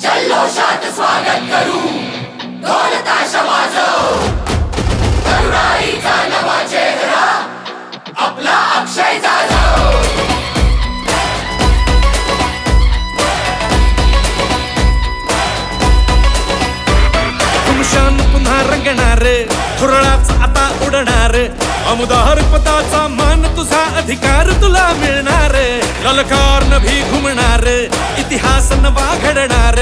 जल्लोषात स्वागत करू, ढोल ताश वाजव, तरुणाईचा नवा चेहरा आपला अक्षय जाधव. तुमशान पुन्हा रंगणार, धुरळाच आता उडणार, आमुदार पदाचा मान तुझा अधिकार तुला मिळणार, ललकार नभी घुमणार, इतिहास नवा घडणार,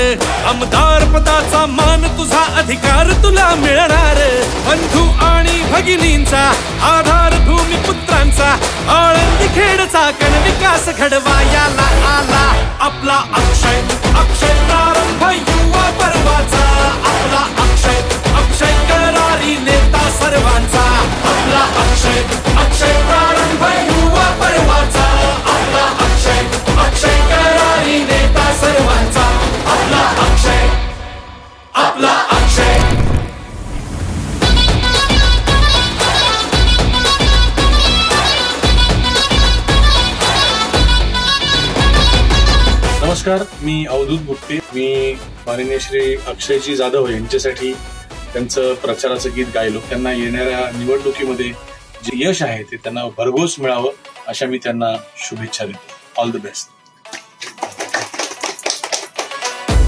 आमदार पदाचा मान तुझा अधिकार तुला मिळणार. बंधू आणि भगिनींचा आधार भूमिपुत्रांचा आळंदी खेडचा कण विकास घडवायाला आला आपला अक्षय. अक्षय प्रारंभ युवा पर्वाचा आपला अक्षय. अक्षय करारी नेता सर्वांचा आपला अक्षय. अक्षय प्रारंभ युवा पर्वाचा आपला अक्षय. अक्षय करारी नेता सर्वांचा आपला अक्षय. आपला अक्षय. नमस्कार, मी अवधूत गुप्ते. मी माननीय श्री अक्षयजी जाधव यांच्यासाठी त्यांचं प्रचाराचं गीत गायलो. त्यांना येणाऱ्या निवडणुकीमध्ये जे यश आहे ते त्यांना भरघोस मिळावं अशा मी त्यांना शुभेच्छा देतो. All the best.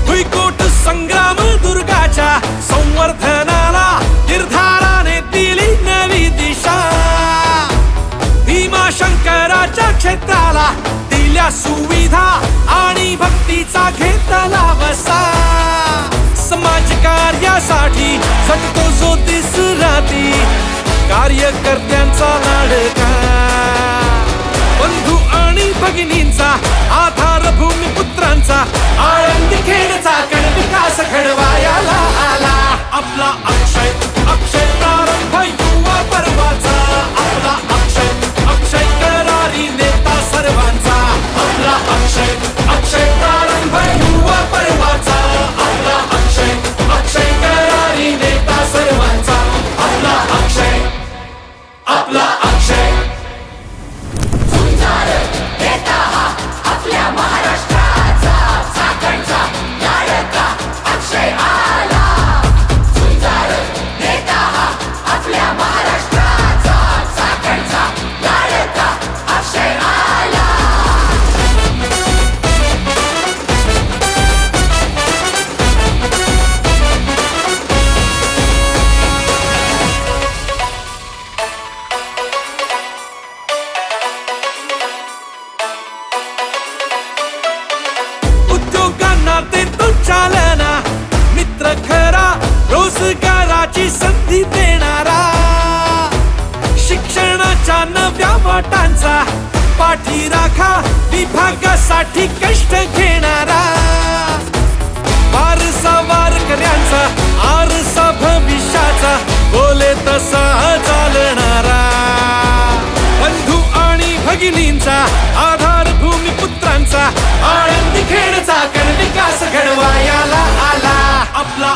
भुईकोट संग्राम दुर्गाच्या संवर्धनाला निर्धाराने दिली नवी दिशा. भीमाशंकराच्या क्षेत्राला दिल्या सुविधा आणि भक्तीचा घेतला वसा. समाज कार्यासाठी झटतो जो दिस राती, कार्यकर्त्यांचा लाडका. बंधू आणि भगिनींचा आधार भूमिपुत्रांचा आळंदी खेडचा कण विकास घडवायाला आला आपला अक्षय. अक्षय प्रारंभ युवा पर्वाचा आपला अक्षय. अक्षय करारी नेता सर्वांचा आपला अक्षय. अक्षय प्रारंभ युवा पर्वाचा आपला अक्षय. अक्षय करारी नेता सर्वांचा आपला अक्षय. आपला अक्षय. झुंजार नेता हा आपल्या महाराष्ट्राचा चाकणचा लाडका अक्षय आला. झुंजार नेता हा आपल्या महाराष्ट्राचा चाकणचा लाडका अक्षय आला. उद्योगांना देतो चालना, मित्र खरा रोजगाराची संधी देणारा. शिक्षणाच्या नव्या वाटांचा पाठी राखा, विभागासाठी कष्ट घेणारा. वारसा वारकऱ्यांचा आरसा भविष्याचा बोले तसा चालणारा. बंधू आणि भगिनींचा आधार भूमिपुत्रांचा आळंदी खेडचा कण विकास घडवायाला आला आपला.